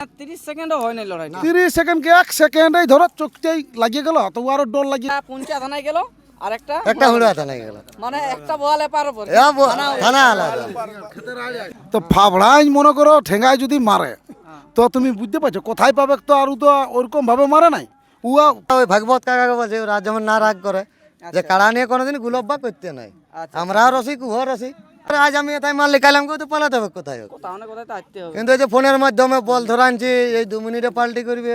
30 সেকেন্ডও হয়নি লড়াই। 30 সেকেন্ড কি 1 সেকেন্ডেই ধরো চোখতেই লাগিয়ে গেল, তো আরো ডর লাগিয়ে পুঞ্চা থানায় গেল আর একটা হুড়া থানায় গেল, মানে একটা বল এপার উপর থানা আলাদা। তো ফাবড়াই মনে করো ঠেঙ্গায় যদি মারে তো তুমি বুঝতে পারছো কোথায় পাবে, তো আর ও তো ওরকম ভাবে মারে নাই। উয়া ওই ভাগবত কাকাকে বলছে ওরা যেমন না রাগ করে যে কাড়া নিয়ে কোনোদিন গুলব্বা করতে নাই। আমরাও রসিক উহো রসিক। আজ আমি তাই মাল লিখালাম তো পালাতে হবে কোথায় হোক। কোথাও না কোথায় তো আসতে হবে। কিন্তু এই যে ফোনের মাধ্যমে বল ধরানছি এই 2 মিনিটে পাল্টি করবে।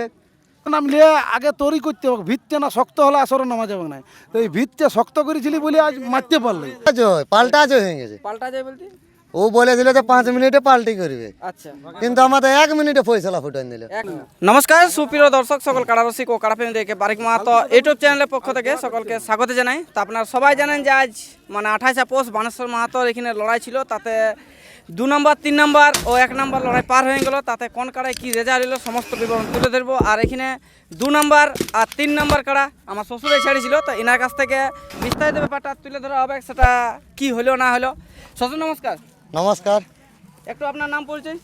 নামলে আগে তৈরি করতে হবে, ভিতটা না শক্ত হলে আসরে নামা যাবে না। তো এই ভিতটা শক্ত করেছিলি বলে আজ মারতে পারলি। পাল্টা হয়ে গেছে। পাল্টা যায় বলতে ও বলেছিল যে 5 মিনিটে পাল্টি করবে, আচ্ছা কিন্তু আমাদের 1 মিনিটে ফয়সালা ফুটান দিল। নমস্কার সুপ্রিয় দর্শক, সকল কাড়ারসিক ও কাড়াপ্রেমী দেখে বারিক মাহাতো ইউটিউব চ্যানেলের পক্ষ থেকে সকলকে স্বাগত জানাই। তো আপনারা সবাই জানেন যে আজ মানে 28 পৌষ বানেশ্বর মাহাতোর এখানে লড়াই ছিল। তাতে 2 নম্বর 3 নম্বর ও 1 নম্বর লড়াই পার হয়ে গেল। তাতে কোন কাড়ায় কী রেজাল্ট হলো সমস্ত বিবরণ তুলে ধরবো। আর এখানে 2 নম্বর আর 3 নম্বর কাড়া আমার শ্বশুরে ছেড়েছিল, তো এনার কাছ থেকে বিস্তারিত ব্যাপারটা তুলে ধরা হবে, সেটা কি হলো না হলো। শ্বশুর নমস্কার। নমস্কার, একটু আপনার নাম পরিচয়।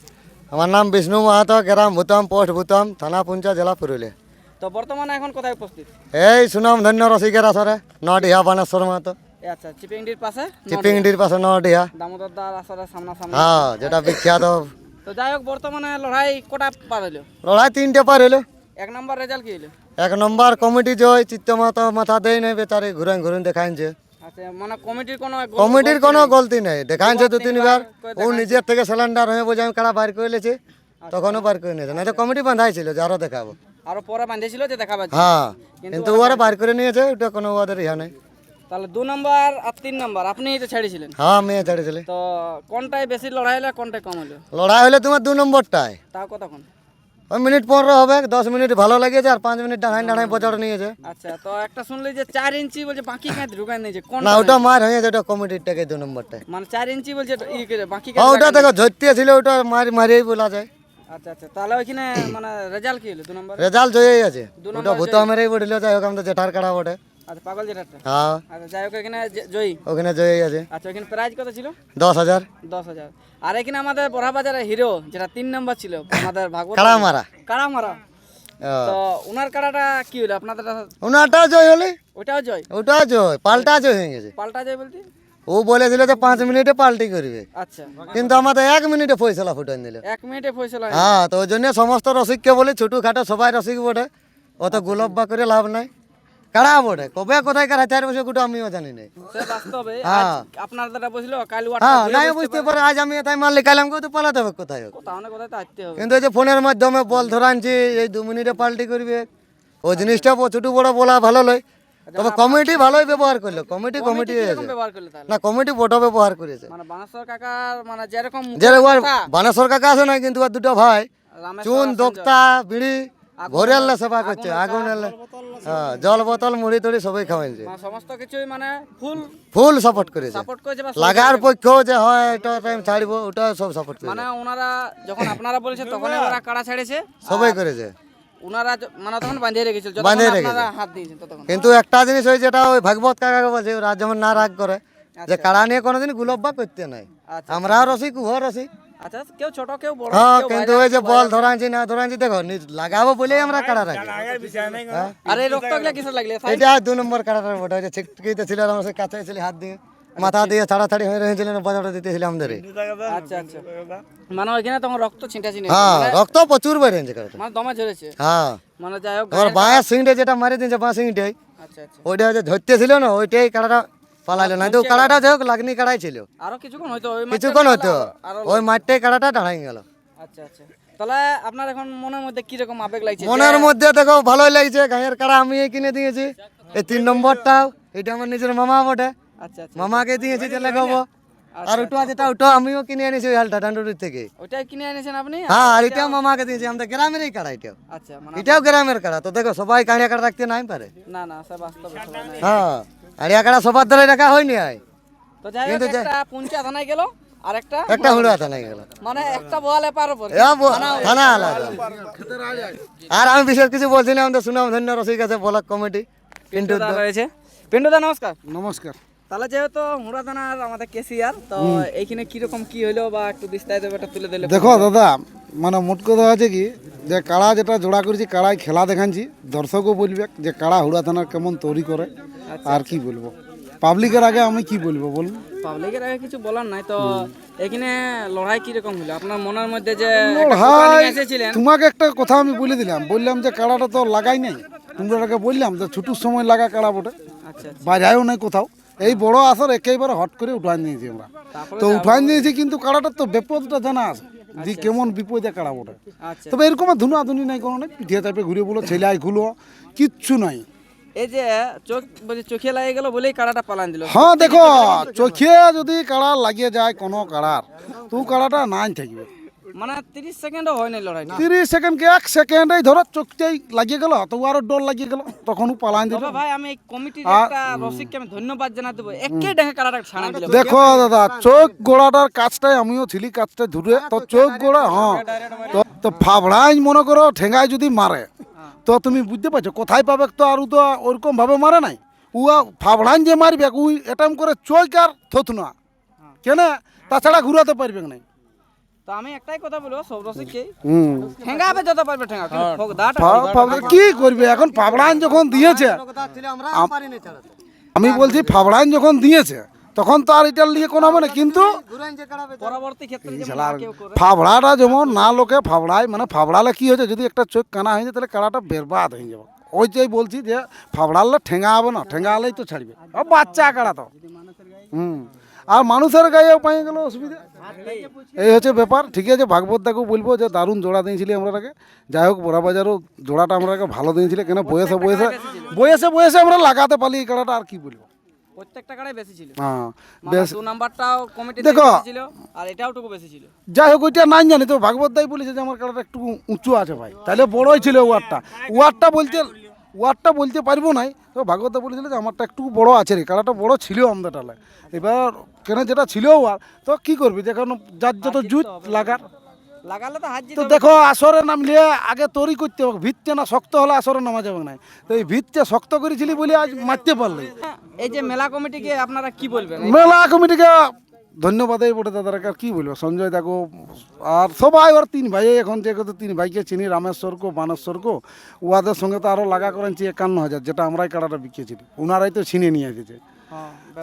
আমার নাম বিষ্ণু মাহাতো, গ্রাম ভূতম, পোস্ট ভূতম, থানা পুঞ্চা, জেলা পুরুলিয়া। তো বর্তমানে এখন কোথায় উপস্থিত? এই সুনাম ধন্য রসিকের আসরে নডিহা বানেশ্বর মাহাতো, আচ্ছা, চিপিংডির পাশে চিপিংডির পাশে নডিহা। দামোদর দার আসলে সামনাসামনি। হ্যাঁ, যেটা বিখ্যাত। তো যাই হোক, বর্তমানে লড়াই কোটা পার হলো? লড়াই 3টে পার হইলো। 1 নম্বর রেজাল্ট কি হলো? 1 নম্বর কমিটি জয়, চিত্ত মাহাতো মাথা দেয় নাই বেচারি, ঘুরে ঘুরে দেখাইছে। আচ্ছা, মানে কমিটির কোনো গলতি নেই, দেখাইছে 2-3 বার। ও নিজের থেকে সিলিন্ডার হয়ে বোঝে আমি কারা বার করে লেছি, তখনও বার করে নিয়েছে। না তো কমিটি বাঁধাই ছিল যে আরো দেখাবো। আরো পরে বাঁধেছিল যে দেখাবে। হ্যাঁ, কিন্তু ওরা বার করে নিয়েছে, ওটা কোনো ওদের ইহা নেই। তাহলে 2 নম্বর আর 3 নম্বর আপনিই তো ছেড়েছিলেন। হ্যাঁ, মেয়ে ছাড়েছিলে। তো কোনটায় বেশি লড়াই হলো, কোনটায় কম হলো? লড়াই হলে তোমার 2 নম্বরটায় তাও কতক্ষণ? ওই মিনিট 15 হবে, 10 মিনিট ভালো লেগেছে আর 5 মিনিট ডাঁড়াই ডাঁড়াই বজাড় নিয়েছে। আচ্ছা, তো একটা শুনলি যে 4 ইঞ্চি বলছে বাকি কাঁধ ঢুকাই নিয়েছে, কোন? না, ওটা মার হয়েছে, ওটা কমিটির টাকে 2 নম্বরটায়। মানে 4 ইঞ্চি বলছে ই করে বাকি হ্যাঁ, ওটা দেখো ধরতে ছিল, ওটা মারিয়েই বলা যায়। আচ্ছা আচ্ছা, তাহলে ওইখানে মানে রেজাল্ট কি হলো 2 নম্বর? রেজাল্ট জয়েই আছে, ওটা ভূত মেরেই বলিল। যাই হোক, আমাদের জেঠার কাড়া বটে। আচ্ছা, পাগল যেটা। হ্যাঁ, আচ্ছা, যাই হোক, এখানে জয়ী। ওখানে জয়েই আছে। আচ্ছা, ওখানে প্রাইজ কত ছিল? 10,000। 10,000। আর এখানে আমাদের বড়াবাজারের হিরো যেটা 3 নম্বর ছিল আমাদের ভাগবত কাড়া মারা। কাড়া মারা। তো ওনার কাড়াটা কি হলো আপনাদের? ওনাটাও জয় হলে, ওটাও জয়? ওটাও জয়, পাল্টা জয় হয়ে গেছে। পাল্টা জয় বলতে? ও বলেছিল যে 5 মিনিটে পাল্টি করবে, আচ্ছা, কিন্তু আমাদের 1 মিনিটে ফয়সালা ফুটান দিল। 1 মিনিটে ফয়সালা। হ্যাঁ, তো ওই জন্য সমস্ত রসিককে বলি, ছোটো খাটো সবাই রসিক বটে, অত গুলব্বা করে লাভ নাই। কাড়া বটে, কবে কোথায় কাড়া 4 বছর গোটা আমিও জানি না। সে বাস্তবে হ্যাঁ। আপনার দ্বারা বুঝলো কাল হ্যাঁ, নাই বুঝতে পারে। আজ আমি তাই মাল লিখালাম তো পালাতে হবে কোথায় হোক। কোথাও না কোথায় তো আসতে হবে। কিন্তু এই যে ফোনের মাধ্যমে বল ধরানছি এই 2 মিনিটে পাল্টি করবে, ওই জিনিসটা ছোট বড় বলা ভালো লয়। তবে কমিটি ভালোই ব্যবহার করলো। কমিটি কিরকম ব্যবহার করলে তাহলে? না, কমিটি বড় ব্যবহার করেছে। মানে বানেশ্বর কাকার মানে যেরকম বানেশ্বর কাকা আছে না, কিন্তু আর 2টা ভাই রামেশ্বর চুন আর দোক্তা বিড়ি ভরে আল্লাহ সেবা করছে, আগুন আল্লাহ। হ্যাঁ, জল বোতল মুড়ি টুড়ি সবাই খাওয়াইছে, মানে সমস্ত কিছুই মানে ফুল সাপোর্ট করেছে। সাপোর্ট করেছে। লাগার পক্ষেও যে হয় এটা টাইম ছাড়বো, ওটা সব সাপোর্ট করেছে। মানে ওনারা যখন আপনারা বলেছে তখন ওরা কাড়া ছেড়েছে, সবাই করেছে। ওনারা মানে তখন বাঁধিয়ে রেখেছিল, বাঁধিয়ে যখন রেখেছে। আপনারা হাত দিয়েছেন তখন। কিন্তু একটা জিনিস হয়েছে, যেটা ওই ভাগবত কাকাকে বলছে, ওরা যেমন না রাগ করে যে কাড়া নিয়ে কোনোদিন গুলব্বা করতে নাই। আমরাও রসিক উহো রসিক। আচ্ছা, কেউ ছোট কেউ বড়। হ্যাঁ, কিন্তু ওই যে বল ধরানছি না ধরানছি, দেখো লাগাবো বলেই আমরা কাড়া রাখি। আর এই রক্ত গুলা কিসের লাগলে? এটা 2 নম্বর কাড়াটা বটে, ওই যে ছিটকিতে ছিল, আমার সে কাছে ছিল, হাত দিয়ে মাথা দিয়ে ছাড়াছাড়ি হয়ে রয়েছিল, বাজারটা দিতেছিল আমাদের। আচ্ছা আচ্ছা, মানে ওইখানে তখন রক্ত ছিটা ছিনে। হ্যাঁ, রক্ত প্রচুর বেরিয়েছে কাড়াটা। মানে দমে ঝরেছে। হ্যাঁ, মানে যাই হোক, আমার বাঁয়ের সিংটে যেটা মারি দিয়েছে, বাঁ সিংটাই, আচ্ছা আচ্ছা, ওইটা যে ধরতে ছিল না, ওইটাই কাড়াটা পালাইলো। না তো কাড়াটা যাই হোক লাগনি কাড়াই ছিল, আরো কিছুক্ষণ হয়তো কিছুক্ষণ হতো, ওই মাঠটাই কাড়াটা দাঁড়াই গেল। আচ্ছা আচ্ছা, তাহলে আপনার এখন মনের মধ্যে কি রকম আবেগ লাগছে? মনের মধ্যে দেখো ভালোই লাগছে, গাঁয়ের কাড়া আমি কিনে দিয়েছি। এই 3 নম্বরটাও এটা আমার নিজের মামা বটে, আচ্ছা আচ্ছা, মামাকে দিয়েছি যে লাগাবো। আর ওটা যেটা ওটা আমিও কিনে এনেছি ওই হালটা ডান্ডুরির থেকে। ওইটাই কিনে এনেছেন আপনি? হ্যাঁ, আর এটাও মামাকে দিয়েছি, আমাদের গ্রামেরই কাড়া এটাও। আচ্ছা, মানে এটাও গ্রামের কাড়া। তো দেখো সবাই কাঁড়িয়া কাড়া রাখতে নাই পারে। না না, সব বাস্তবে সবাই নাই। হ্যাঁ, কাঁড়িয়া কাড়া সবার দ্বারাই রাখা হয়নি। আয় তো যাই হোক, একটা পুঞ্চা থানায় গেল আর একটা হুড়া থানায় গেল, মানে একটা বল এপার উপর থানা আলাদা। আর আমি বিশেষ কিছু বলছি না, আমাদের সুনাম ধন্য রসিক আছে ব্লক কমিটি পিন্টু দা রয়েছে। পিন্টুদা নমস্কার। নমস্কার। তাহলে যেহেতু হুড়া থানার আমাদের কেসিয়ার, তো এইখানে কিরকম কি হলো বা একটু বিস্তারিত ব্যাপারটা তুলে দিলে। দেখো দাদা, মানে মোট কথা আছে কি যে কাড়া যেটা জোড়া করেছি কাড়ায় খেলা দেখাচ্ছি দর্শকও বলবে যে কাড়া হুড়া থানার কেমন তৈরি করে আর কি বলবো পাবলিকের আগে আমি কি বলবো বলুন পাবলিকের আগে কিছু বলার নাই তো এখানে লড়াই কিরকম হলো আপনার মনের মধ্যে যে লড়াই এসেছিলেন? তোমাকে একটা কথা আমি বলে দিলাম বললাম যে কাড়াটা তো লাগাই নাই তোমরা আগে বললাম যে ছুটুর সময় লাগা কাড়া বটে আচ্ছা বাজায়ও নাই কোথাও এই বড় আসর একেবারে হট করে উঠান দিয়েছি আমরা তো উঠান দিয়েছি কিন্তু কাড়াটার তো বিপদটা জানা আছে যে কেমন বিপদে কাড়া বটে আচ্ছা তবে এরকম ধুনাধুনি নাই কোনো নাই পিঠিয়ে টাইপে ঘুরে বলো ছেলে খুলো কিচ্ছু নাই এই যে চোখ বলছে চোখে লাগে গেল বলেই কাড়াটা পালান দিল হ্যাঁ দেখো চোখে যদি কাড়া লাগিয়ে যায় কোনো কাড়ার তো কাড়াটা নাই থাকবে মানে 30 সেকেন্ডও হয় না লড়াই 30 সেকেন্ড কি 1 সেকেন্ডেই ধরো চোখটাই লাগিয়ে গেল তো আরো ডর লাগিয়ে গেল তখনও পালান দিল তবে ভাই আমি এই কমিটির একটা রসিককে আমি ধন্যবাদ জানাতে দেবো একে ডেকে কাড়াটা ছাড়া দিল দেখো দাদা চোখ গোড়াটার কাজটাই আমিও ছিলি কাজটা ধরে তো চোখ গোড়া হ্যাঁ তো ফাবড়াই মনে করো ঠেঙ্গায় যদি মারে তো তুমি বুঝতে পারছো কোথায় পাবে তো আর তো ওরকম ভাবে মারে নাই উয়া ফাবড়াই যে মারবে উই এটাম করে চোখ আর থত না কেন তাছাড়া ঘুরাতে পারবে না তো আমি একটাই কথা বলবো সব রসিককে হুম ঠেঙ্গাবে যত পারবে ঠেঙ্গা কিন্তু দাটা কি করবে এখন ফাবড়াইন যখন দিয়েছে আমি বলছি ফাবড়াইন যখন দিয়েছে তখন তো আর এটার লিগে কোনো হবে না কিন্তু পরবর্তী ক্ষেত্রে যেমন আর কেউ করে ফাবড়াটা যেমন না লোকে ফাবড়ায় মানে ফাবড়ালে কি হয়েছে যদি একটা চোখ কানা হয়ে যায় তাহলে কাড়াটা বেরবাদ হয়ে যাবে ওই যে বলছি যে ফাবড়ালে ঠেঙ্গা হবে না ঠেঙ্গা হলেই তো ছাড়বে বাচ্চা কাড়া তো আর মানুষের গায়ে পেয়ে গেল অসুবিধা এই হচ্ছে ব্যাপার ঠিক আছে ভাগবত দাকেও বলবো যে দারুণ জোড়া দিয়েছিলি আমরা যাই হোক বড়াবাজারও জোড়াটা আমরা ভালো দিয়েছিলে কেন বয়সে আমরা লাগাতে পারি এই কাড়াটা আর কি বলবো প্রত্যেকটা কাড়াই বেশি ছিল হ্যাঁ বেশ 2 নাম্বারটাও কমিটি দেখো ছিল আর এটাও টুকু বেশি ছিল যাই হোক ওইটা নাই জানি তো ভাগবত দাই বলেছে যে আমার কাড়াটা একটু উঁচু আছে ভাই তাহলে বড়ই ছিল ওয়ারটা বলতে পারবো নাই তো ভাগবত দা বলেছিল যে আমারটা একটু বড় আছে রে কাড়াটা বড় ছিল আমাদের টালে এবার কেন যেটা ছিল আর তো কি করবি যখন যার যত জুত লাগালে তো হাত তো দেখো আসরে নামলে আগে তৈরি করতে হবে ভিতটা না শক্ত হলে আসরে নামা যাবে না তো এই ভিতটা শক্ত করেছিলি বলে আজ মারতে পারলি এই যে মেলা কমিটিকে আপনারা কি বলবেন মেলা কমিটিকে ধন্যবাদ এই বটে দাদাকে আর কি বলবো সঞ্জয় দেখো আর সবাই ওর 3 ভাই এখন যে কত 3 ভাইকে চিনি রামেশ্বর কো বানেশ্বর কো ওদের সঙ্গে তো আরো লাগা করেছি 51,000 যেটা আমরাই কাড়াটা বিকেছিলি ওনারাই তো ছিনে নিয়ে এসেছে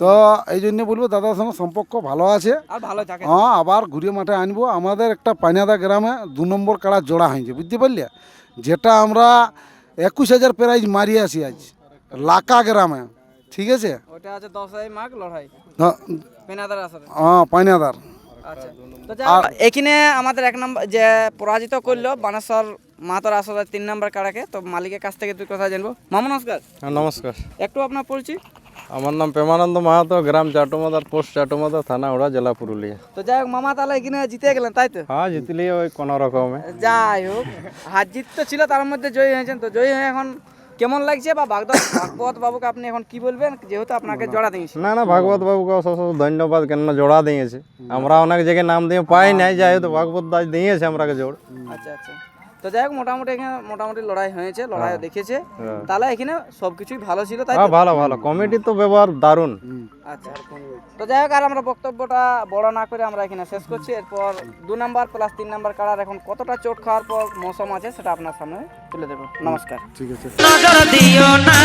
তো এই জন্য বলবো দাদার সঙ্গে সম্পর্ক ভালো আছে আর ভালো থাকে হ্যাঁ আবার ঘুরে মাঠে আনবো আমাদের একটা পাইনাদা গ্রামে 2 নম্বর কাড়া জোড়া হয়েছে বুঝতে পারলে যেটা আমরা 21,000 প্রাইজ মারি আসি আজ লাকা গ্রামে ঠিক আছে ওটা আছে 10 মাঘ লড়াই হ্যাঁ পেনাদার আসরে পাইনাদার আচ্ছা তো এখানে আমাদের 1 নম্বর যে পরাজিত করলো বানেশ্বর মাহাতর আসরে 3 নম্বর কাড়াকে তো মালিকের কাছ থেকে 2 কথা জানবো মামা নমস্কার নমস্কার একটু আপনার পরিচয় আমার নাম প্রেমানন্দ মাহাতো গ্রাম চাটুমাদার পোস্ট চাটুমাদার থানা ওড়া জেলা পুরুলিয়া তো যাই হোক মামা তাহলে এখানে জিতে গেলেন তাই তো হ্যাঁ জিতলি ওই কোনো রকমে যাই হোক হার জিত তো ছিল তার মধ্যে জয়ী হয়েছেন তো জয়ী হয়ে এখন কেমন লাগছে বা ভাগবত বাবুকে আপনি এখন কি বলবেন যেহেতু আপনাকে জোড়া দিয়েছি না ভাগবত বাবুকে অশেষ ধন্যবাদ কেননা জোড়া দিয়েছে আমরা অনেক জায়গায় নাম দিয়ে পাই নাই যাই হোক ভাগবত দাস দিয়েছে আমরাকে জোড় আচ্ছা আচ্ছা তো যাই হোক মোটামুটি এখানে মোটামুটি লড়াই হয়েছে লড়াই দেখেছে তাহলে এখানে সবকিছুই ভালো ছিল তাই হ্যাঁ ভালো কমিটি তো ব্যবহার দারুণ আচ্ছা তো যাই হোক আর আমরা বক্তব্যটা বড় না করে আমরা এখানে শেষ করছি এরপর 2 নাম্বার প্লাস 3 নাম্বার কাড়ার এখন কতটা চোট খাওয়ার পর মৌসুম আছে সেটা আপনার সামনে তুলে দেবো নমস্কার ঠিক আছে নজর দিও না